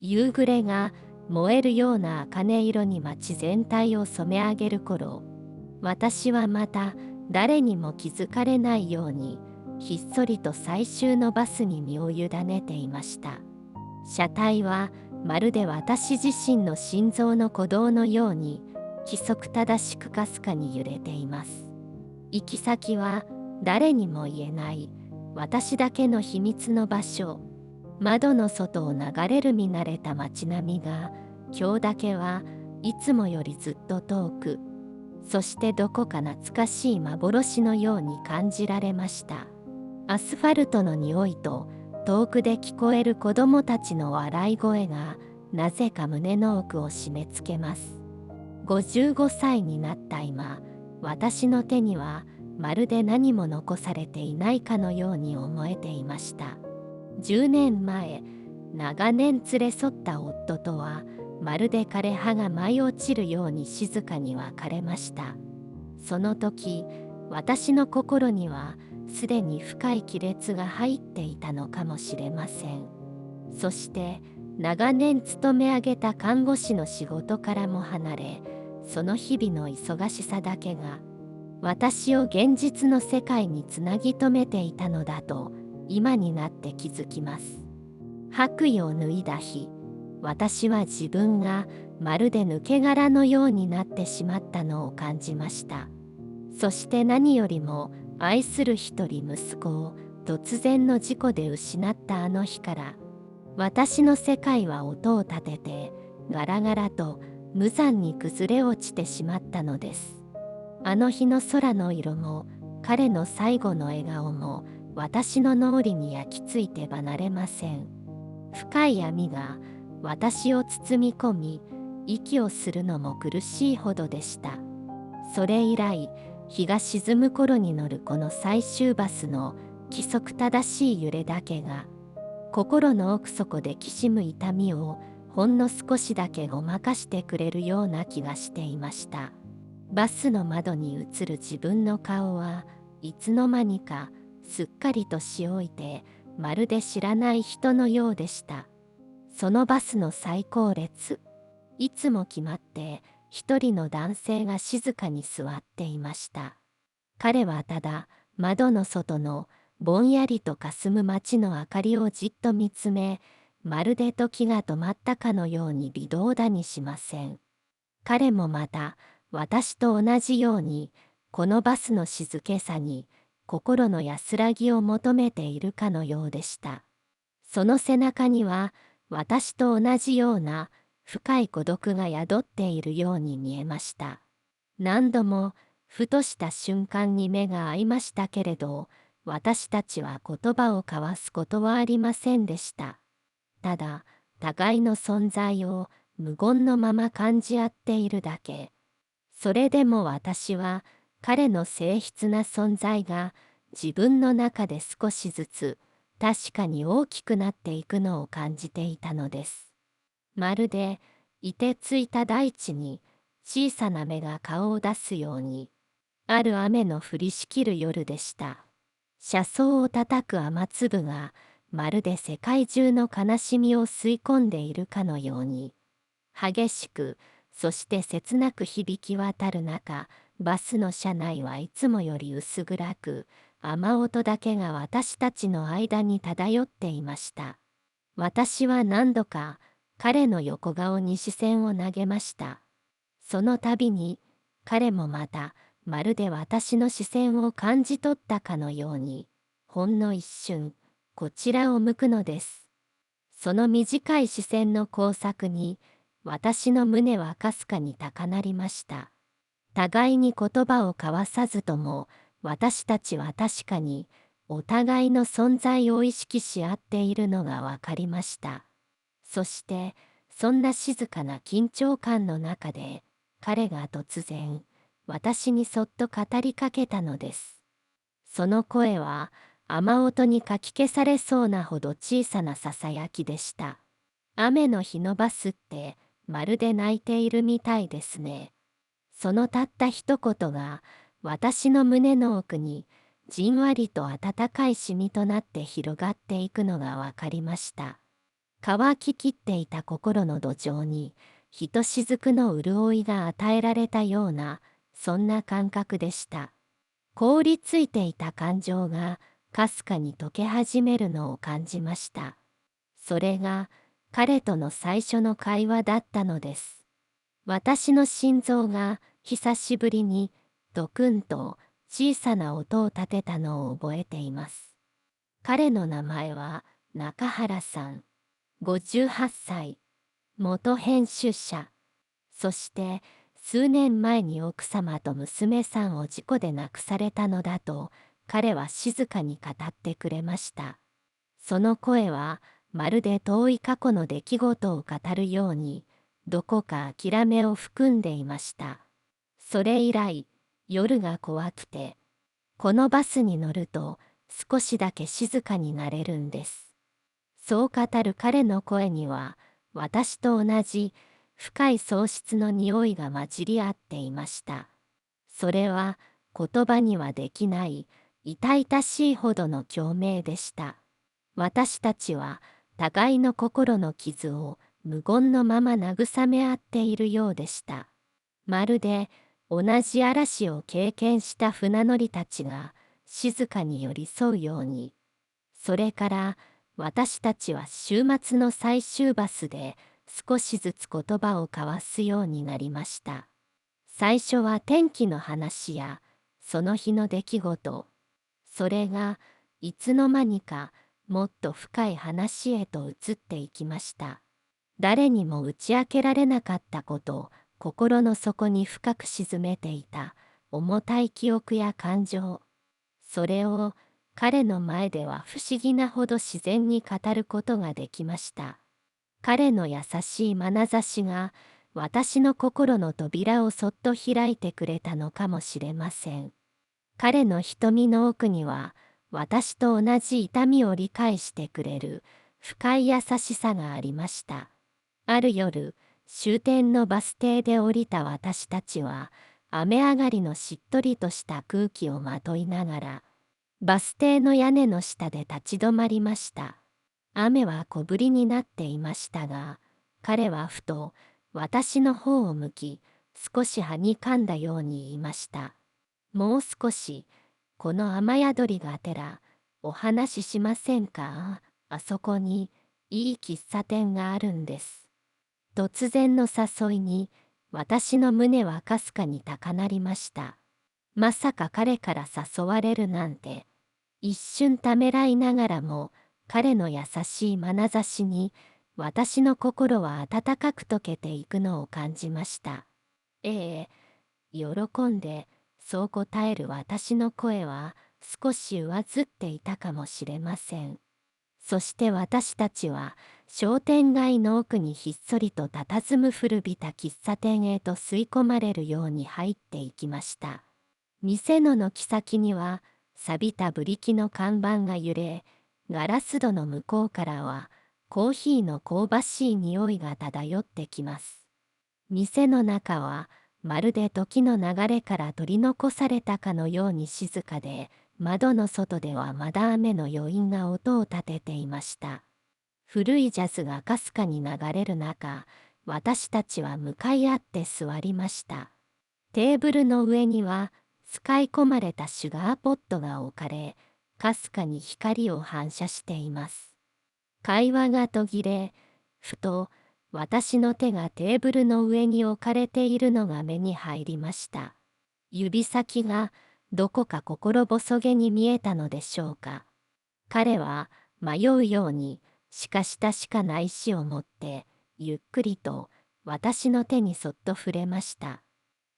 夕暮れが燃えるような茜色に街全体を染め上げる頃、私はまた誰にも気づかれないようにひっそりと最終のバスに身を委ねていました。車体はまるで私自身の心臓の鼓動のように規則正しくかすかに揺れています。行き先は誰にも言えない私だけの秘密の場所。窓の外を流れる見慣れた街並みが今日だけはいつもよりずっと遠く、そしてどこか懐かしい幻のように感じられました。アスファルトの匂いと遠くで聞こえる子供たちの笑い声がなぜか胸の奥を締め付けます。55歳になった今、私の手にはまるで何も残されていないかのように思えていました。10年前、長年連れ添った夫とはまるで枯葉が舞い落ちるように静かに別れました。その時、私の心にはすでに深い亀裂が入っていたのかもしれません。そして長年勤め上げた看護師の仕事からも離れ、その日々の忙しさだけが私を現実の世界につなぎ止めていたのだと今になって気づきます。白衣を脱いだ日、私は自分がまるで抜け殻のようになってしまったのを感じました。そして何よりも愛する一人息子を突然の事故で失ったあの日から、私の世界は音を立ててガラガラと無残に崩れ落ちてしまったのです。あの日の空の色も彼の最後の笑顔も私の脳裏に焼き付いて離れません。深い闇が私を包み込み、息をするのも苦しいほどでした。それ以来、日が沈む頃に乗るこの最終バスの規則正しい揺れだけが、心の奥底できしむ痛みをほんの少しだけごまかしてくれるような気がしていました。バスの窓に映る自分の顔はいつの間にかすっかりとしおいて、まるで知らない人のようでした。そのバスの最後列、いつも決まって一人の男性が静かに座っていました。彼はただ窓の外のぼんやりと霞む街の明かりをじっと見つめ、まるで時が止まったかのように微動だにしません。彼もまた私と同じようにこのバスの静けさに心の安らぎを求めているかのようでした。その背中には私と同じような深い孤独が宿っているように見えました。何度もふとした瞬間に目が合いましたけれど、私たちは言葉を交わすことはありませんでした。ただ、互いの存在を無言のまま感じ合っているだけ。それでも私は彼の静筆な存在が自分の中で少しずつ確かに大きくなっていくのを感じていたのです。まるで凍てついた大地に小さな芽が顔を出すように、ある雨の降りしきる夜でした。車窓を叩く雨粒がまるで世界中の悲しみを吸い込んでいるかのように、激しく、そして切なく響き渡る中、バスの車内はいつもより薄暗く、雨音だけが私たちの間に漂っていました。私は何度か彼の横顔に視線を投げました。その度に彼もまたまるで私の視線を感じ取ったかのように、ほんの一瞬こちらを向くのです。その短い視線の交錯に私の胸はかすかに高鳴りました。互いに言葉を交わさずとも、私たちは確かにお互いの存在を意識し合っているのがわかりました。そしてそんな静かな緊張感の中で彼が突然私にそっと語りかけたのです。その声は雨音にかき消されそうなほど小さなささやきでした。雨の日のバスってまるで泣いているみたいですね。そのたった一言が私の胸の奥にじんわりと温かいしみとなって広がっていくのがわかりました。乾ききっていた心の土壌にひとしずくの潤いが与えられたような、そんな感覚でした。凍りついていた感情がかすかに溶け始めるのを感じました。それが彼との最初の会話だったのです。私の心臓が久しぶりにドクンと小さな音を立てたのを覚えています。彼の名前は中原さん、58歳、元編集者。そして数年前に奥様と娘さんを事故で亡くされたのだと彼は静かに語ってくれました。その声はまるで遠い過去の出来事を語るように、どこか諦めを含んでいました。それ以来、夜が怖くて、このバスに乗ると少しだけ静かになれるんです。そう語る彼の声には、私と同じ深い喪失の匂いが混じり合っていました。それは言葉にはできない痛々しいほどの共鳴でした。私たちは互いの心の傷を無言のまま慰め合っているようでした。まるで同じ嵐を経験した船乗りたちが静かに寄り添うように。それから私たちは週末の最終バスで少しずつ言葉を交わすようになりました。最初は天気の話やその日の出来事、それがいつの間にかもっと深い話へと移っていきました。誰にも打ち明けられなかったことを心の底に深く沈めていた重たい記憶や感情。それを彼の前では不思議なほど自然に語ることができました。彼の優しい眼差しが私の心の扉をそっと開いてくれたのかもしれません。彼の瞳の奥には私と同じ痛みを理解してくれる深い優しさがありました。ある夜、終点のバス停で降りた私たちは雨上がりのしっとりとした空気をまといながらバス停の屋根の下で立ち止まりました。雨は小降りになっていましたが、彼はふと私の方を向き、少しはにかんだように言いました。もう少し、この雨宿りがてら、お話ししませんか？あそこに、いい喫茶店があるんです。突然の誘いに、私の胸はかすかに高鳴りました。まさか彼から誘われるなんて、一瞬ためらいながらも、彼の優しい眼差しに、私の心は温かく溶けていくのを感じました。ええ、喜んで、そう答える私の声は少し上ずっていたかもしれません。そして私たちは商店街の奥にひっそりと佇む古びた喫茶店へと吸い込まれるように入っていきました。店の軒先には錆びたブリキの看板が揺れ、ガラス戸の向こうからはコーヒーの香ばしい匂いが漂ってきます。店の中はまるで時の流れから取り残されたかのように静かで、窓の外ではまだ雨の余韻が音を立てていました。古いジャズがかすかに流れる中、私たちは向かい合って座りました。テーブルの上には使い込まれたシュガーポットが置かれ、かすかに光を反射しています。会話が途切れ、ふと私の手がテーブルの上に置かれているのが目に入りました。指先がどこか心細げに見えたのでしょうか。彼は迷うようにしかし確かな意志を持ってゆっくりと私の手にそっと触れました。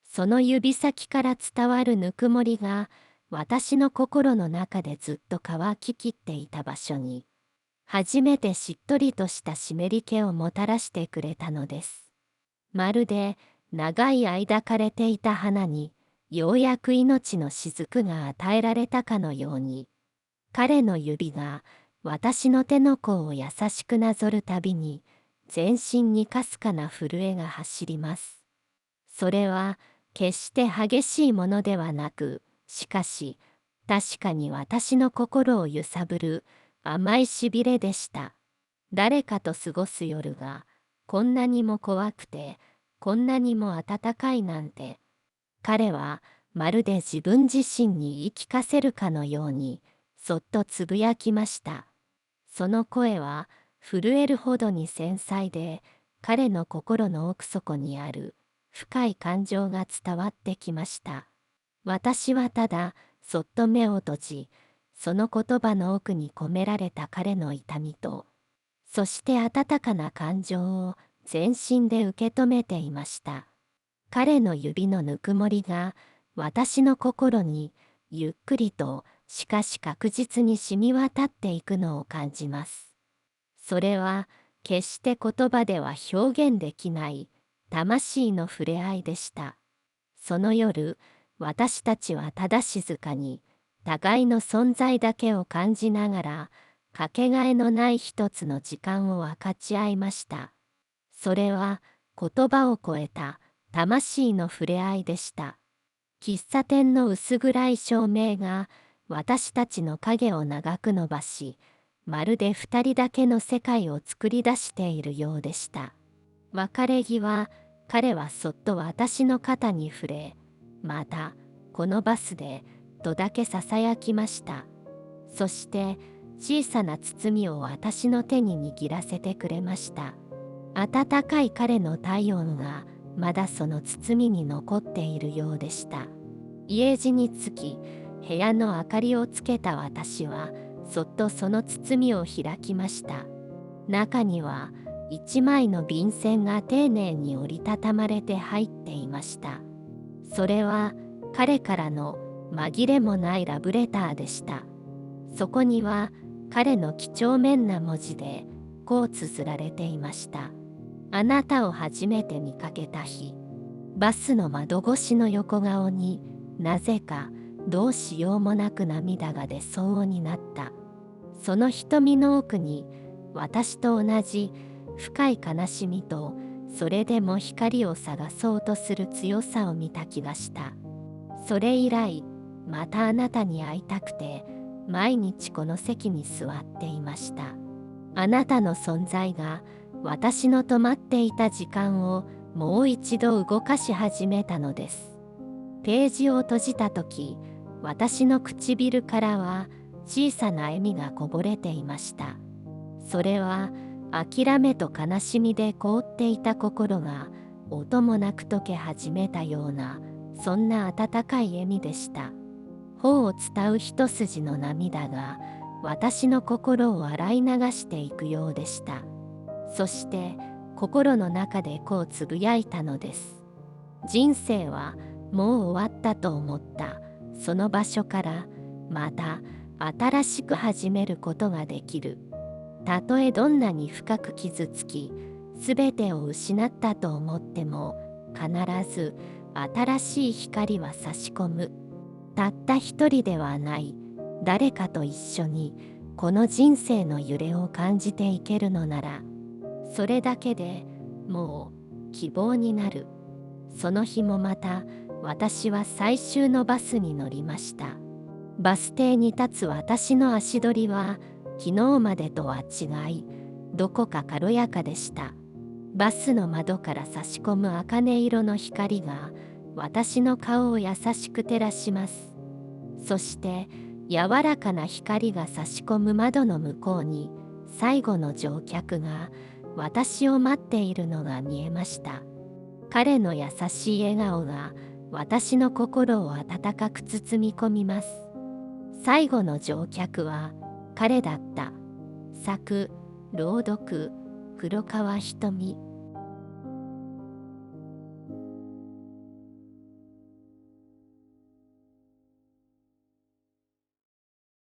その指先から伝わるぬくもりが私の心の中でずっと乾ききっていた場所に初めてしっとりとした湿り気をもたらしてくれたのです。まるで長い間枯れていた花にようやく命の雫が与えられたかのように、彼の指が私の手の甲を優しくなぞるたびに全身にかすかな震えが走ります。それは決して激しいものではなく、しかし確かに私の心を揺さぶる甘いしびれでした。誰かと過ごす夜がこんなにも怖くて、こんなにも暖かいなんて。彼はまるで自分自身に言い聞かせるかのようにそっとつぶやきました。その声は震えるほどに繊細で、彼の心の奥底にある深い感情が伝わってきました。私はただそっと目を閉じ、その言葉の奥に込められた彼の痛みと、そして温かな感情を全身で受け止めていました。彼の指のぬくもりが私の心にゆっくりとしかし確実に染み渡っていくのを感じます。それは決して言葉では表現できない魂の触れ合いでした。その夜、私たちはただ静かに互いの存在だけを感じながら、かけがえのない一つの時間を分かち合いました。それは言葉を超えた魂の触れ合いでした。喫茶店の薄暗い照明が私たちの影を長く伸ばし、まるで二人だけの世界を作り出しているようでした。別れ際、彼はそっと私の肩に触れ、またこのバスでとだけささやきました。そして小さな包みを私の手に握らせてくれました。温かい彼の体温がまだその包みに残っているようでした。家路につき、部屋の明かりをつけた私はそっとその包みを開きました。中には一枚の便箋が丁寧に折りたたまれて入っていました。それは彼からの紛れもないラブレターでした。そこには彼の几帳面な文字でこう綴られていました。あなたを初めて見かけた日、バスの窓越しの横顔になぜかどうしようもなく涙が出そうになった。その瞳の奥に私と同じ深い悲しみと、それでも光を探そうとする強さを見た気がした。それ以来、またあなたに会いたくて毎日この席に座っていました。あなたの存在が私の止まっていた時間をもう一度動かし始めたのです。ページを閉じた時、私の唇からは小さな笑みがこぼれていました。それは諦めと悲しみで凍っていた心が音もなく溶け始めたような、そんな温かい笑みでした。頬を伝う一筋の涙が私の心を洗い流していくようでした。そして心の中でこうつぶやいたのです。人生はもう終わったと思った。その場所からまた新しく始めることができる。たとえどんなに深く傷つき、すべてを失ったと思っても、必ず新しい光は差し込む。たった一人ではない、誰かと一緒にこの人生の揺れを感じていけるのなら、それだけでもう希望になる。その日もまた私は最終のバスに乗りました。バス停に立つ私の足取りは昨日までとは違い、どこか軽やかでした。バスの窓から差し込む茜色の光が私の顔を優しく照らします。そして柔らかな光が差し込む窓の向こうに最後の乗客が私を待っているのが見えました。彼の優しい笑顔が私の心を温かく包み込みます。最後の乗客は彼だった。作・朗読・黒川瞳。